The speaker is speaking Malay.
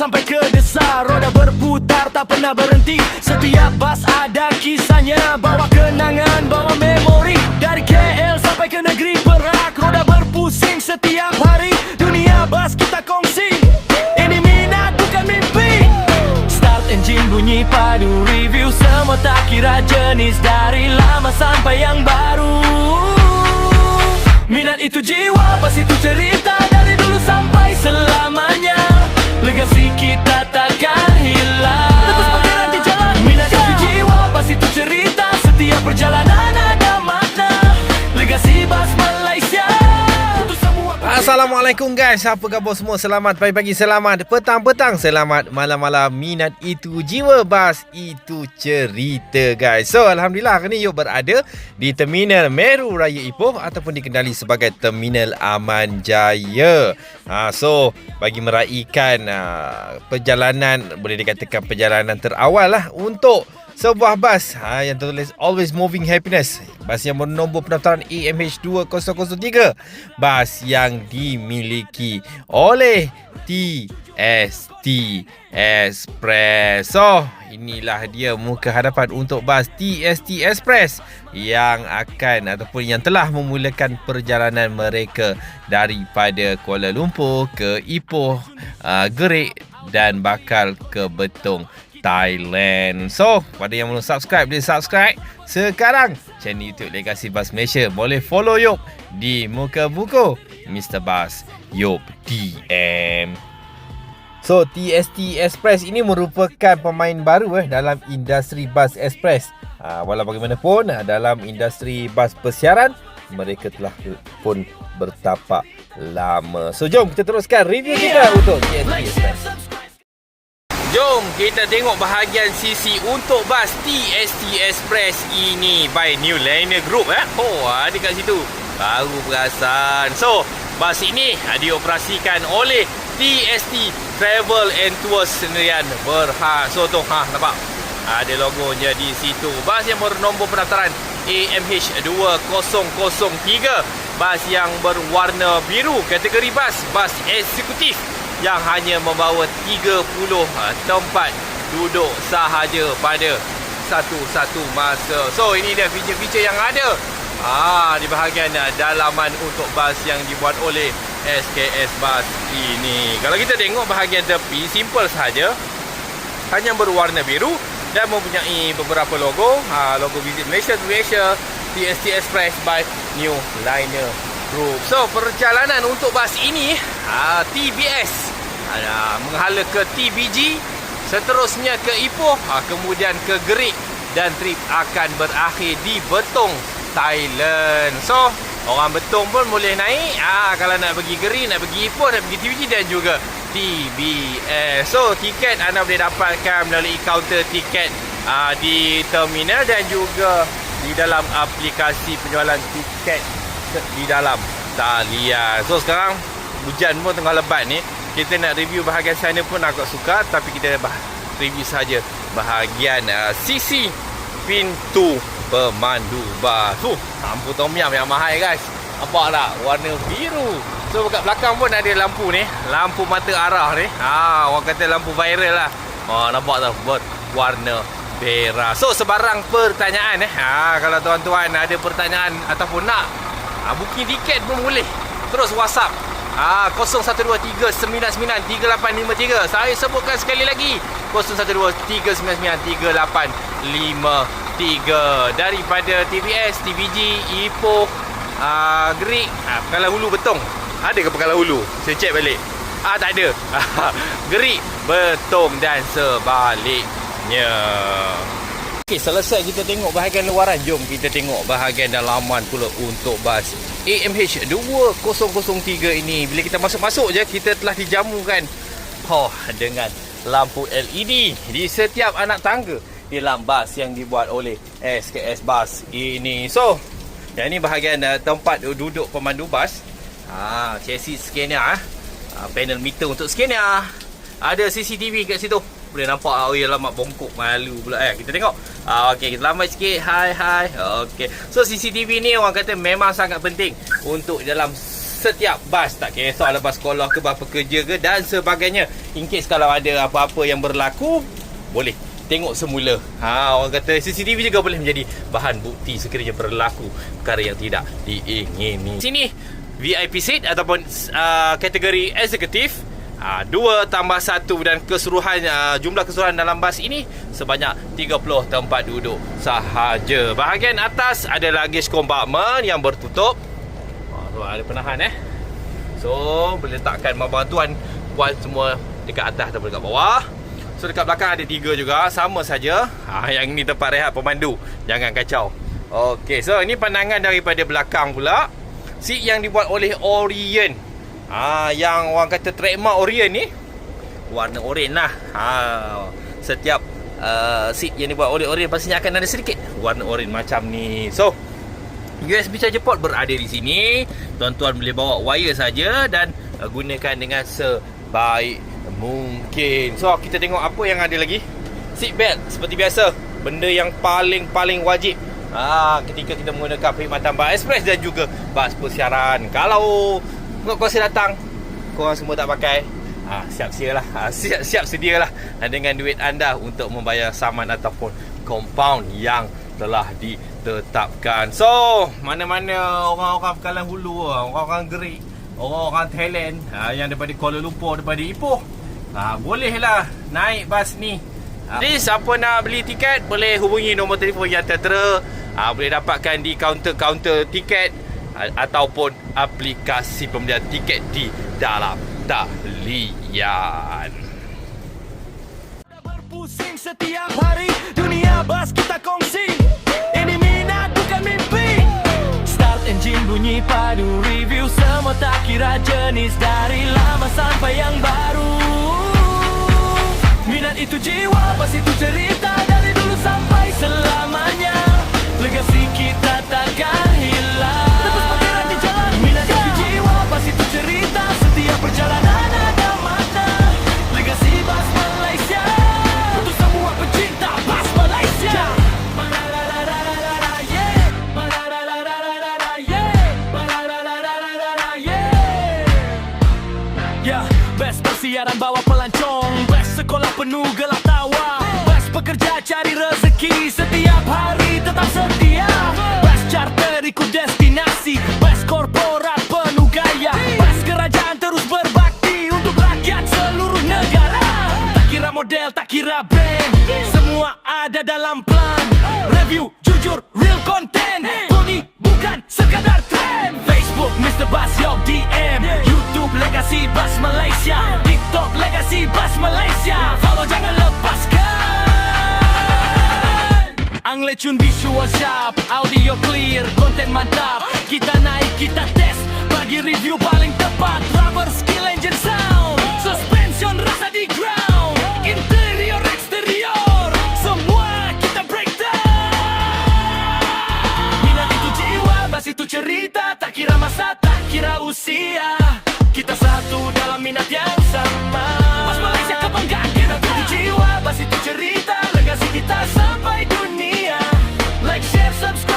sampai ke desa. Roda berputar tak pernah berhenti. Setiap bas ada kisahnya. Bawa kenangan, bawa memori. Dari KL sampai ke negeri Perak. Roda berpusing setiap hari. Dunia bas kita kongsi. Ini minat bukan mimpi. Start engine bunyi padu. Review semua tak kira jenis. Dari lama sampai yang baru. Minat itu jiwa, bas itu cerita. Dari dulu sampai selamanya. Legasi kita takkan hilang. Lepas pakai nanti jalan. Minat itu jiwa, bas itu cerita. Setiap perjalanan ada makna. Legasi bas Malaysia. Assalamualaikum guys, apa khabar semua? Selamat pagi-pagi, selamat petang-petang, selamat malam-malam. Minat itu jiwa, bas itu cerita guys. So Alhamdulillah hari ni Yop berada di Terminal Meru Raya Ipoh ataupun dikenali sebagai Terminal Aman Jaya. So bagi meraihkan perjalanan, boleh dikatakan perjalanan terawal lah untuk sebuah bas yang tertulis Always Moving Happiness. Bas yang bernombor pendaftaran AMH2003. Bas yang dimiliki oleh TST Express. So, inilah dia muka hadapan untuk bas TST Express yang akan ataupun yang telah memulakan perjalanan mereka daripada Kuala Lumpur ke Ipoh, Gerik dan bakal ke Betong, Thailand. So, pada yang belum subscribe, boleh subscribe sekarang channel YouTube Legasi Bas Malaysia. Boleh follow Yop di muka buku Mr. Bas Yop DM. So, TST Express ini merupakan pemain baru dalam industri bas express. Walau bagaimanapun, dalam industri bas persiaran, mereka telah pun bertapak lama. So, jom kita teruskan review kita untuk TST Express. Jom kita tengok bahagian sisi untuk bas TST Express ini by New Liner Group. Ada kat situ. Baru perasan. So, bas ini dioperasikan oleh TST Travel and Tours sendirian Berhad. So tu nampak ada logonya di situ. Bas yang bernombor pendaftaran AMH2003. Bas yang berwarna biru, kategori bas eksekutif yang hanya membawa 30 tempat duduk sahaja pada satu-satu masa. So ini dia feature-feature yang ada di bahagian dalaman untuk bas yang dibuat oleh SKS Bas ini. Kalau kita tengok bahagian tepi, simple sahaja, hanya berwarna biru dan mempunyai beberapa logo. Logo Visit Malaysia, Malaysia, TST Express by New Liner Group. So perjalanan untuk bas ini TBS menghala ke TBG, seterusnya ke Ipoh, kemudian ke Gerik, dan trip akan berakhir di Betong, Thailand. So orang Betong pun boleh naik kalau nak pergi Gerik, nak pergi Ipoh, nak pergi TBG dan juga TBS. So tiket anda boleh dapatkan melalui kaunter tiket di terminal dan juga di dalam aplikasi penjualan tiket di dalam talian. So sekarang hujan pun tengah lebat ni, kita nak review bahagian sana pun agak sukar, tapi kita review saja bahagian sisi pintu pemandu bas. Lampu tom yum yang mahal guys. Nampak tak? Warna biru. So kat belakang pun ada lampu ni, lampu mata arah ni. Orang kata lampu viral lah. Nampak tak? Warna merah. So sebarang pertanyaan kalau tuan-tuan ada pertanyaan ataupun nak booking tiket pun boleh. Terus WhatsApp 0123993853. Saya sebutkan sekali lagi, 0123993853. Daripada TBS, TBG, Ipoh, Gerik, Pekanlan Hulu, Betong. Ada ke Pekanlan Hulu? Saya check balik. Tak ada. Gerik, Betong dan sebaliknya. Okey, selesai kita tengok bahagian luaran. Jom kita tengok bahagian dalaman pula untuk bas AMH2003 ini. Bila kita masuk-masuk je, kita telah dijamukan dengan lampu LED di setiap anak tangga dalam bas yang dibuat oleh SKS Bas ini. So, yang ini bahagian tempat duduk pemandu bas. Chassis scanner, panel meter untuk scanner. Ada CCTV kat situ. Boleh nampak. Alamak, bongkok malu pula. Kita tengok. Okey, kita lambat sikit. Hai. Okey. So CCTV ni orang kata memang sangat penting untuk dalam setiap bas, tak kisah lepas sekolah ke, bas pekerja ke dan sebagainya. In case kalau ada apa-apa yang berlaku, boleh tengok semula. Orang kata CCTV juga boleh menjadi bahan bukti sekiranya berlaku perkara yang tidak diingini. Sini VIP seat ataupun kategori eksekutif, 2 tambah 1 dan keseluruhan jumlah keseluruhan dalam bas ini sebanyak 30 tempat duduk sahaja. Bahagian atas ada luggage compartment yang bertutup. So ada penahan So boleh letakkan bantuan buat semua dekat atas ataupun dekat bawah. So dekat belakang ada 3 juga, sama saja. Yang ini tempat rehat pemandu, jangan kacau. Okey, so ini pandangan daripada belakang pula. Seat yang dibuat oleh Orient. Yang orang kata trademark Orient ni warna oranye lah. Setiap seat yang dibuat oleh Orient pastinya akan ada sedikit warna oranye macam ni. So USB charger port berada di sini. Tuan-tuan boleh bawa wire saja dan gunakan dengan sebaik mungkin. So kita tengok apa yang ada lagi. Seat belt seperti biasa, benda yang paling wajib ketika kita menggunakan perkhidmatan bas ekspres dan juga bas persiaran. Kalau penguasa datang, korang semua tak pakai, siap sedialah dengan duit anda untuk membayar saman ataupun compound yang telah ditetapkan. So mana-mana orang-orang Pekalan Hulu, orang-orang Gerik, orang-orang Thailand yang daripada Kuala Lumpur, daripada Ipoh, bolehlah naik bas ni. Jadi siapa nak beli tiket boleh hubungi nombor telefon yang tertera. Boleh dapatkan di kaunter-kaunter tiket ataupun aplikasi pembelian tiket di dalam talian. Berpusing setiap hari, dunia bas kita kongsi. Ini minat bukan mimpi. Start engine bunyi padu, review semua tak kira jenis, dari lama sampai yang baru. Minat itu jiwa, bas itu cerita, dari dulu sampai selamanya. Legasi kita takkan hilang. Terus bergerak di jalan. Minat itu jiwa, bas itu cerita, setiap perjalanan ada makna. Legasi bas Malaysia untuk semua pecinta bas Malaysia. Best persiaran bawa pelancong, best sekolah penuh gelak tawa, best pekerja cari rezeki, setiap hari tetap setia. Best charter ikut destinasi, best korporat penuh gaya, best kerajaan terus berbakti untuk rakyat seluruh negara. Tak kira model, tak kira brand, semua ada dalam plan. Review jujur, real content, Tony bukan sekadar trend. Facebook Mr. Bas Yok DM, YouTube Legasi Bas Malaysia, TikTok Legasi Bas Malaysia. Follow jangan lepaskan. Angle tune visual sharp, audio clear, konten mantap. Kita naik, kita test, bagi review paling tepat. Rubber skill engine sound, suspension rasa di ground, interior eksterior, semua kita breakdown. Minat itu jiwa, bas itu cerita, tak kira masa, tak kira usia. Kita satu dalam minat yang sama. Bas Malaysia kebanggaan, minat itu jiwa, bas itu cerita, legasi kita sampai dunia. Like, share, subscribe.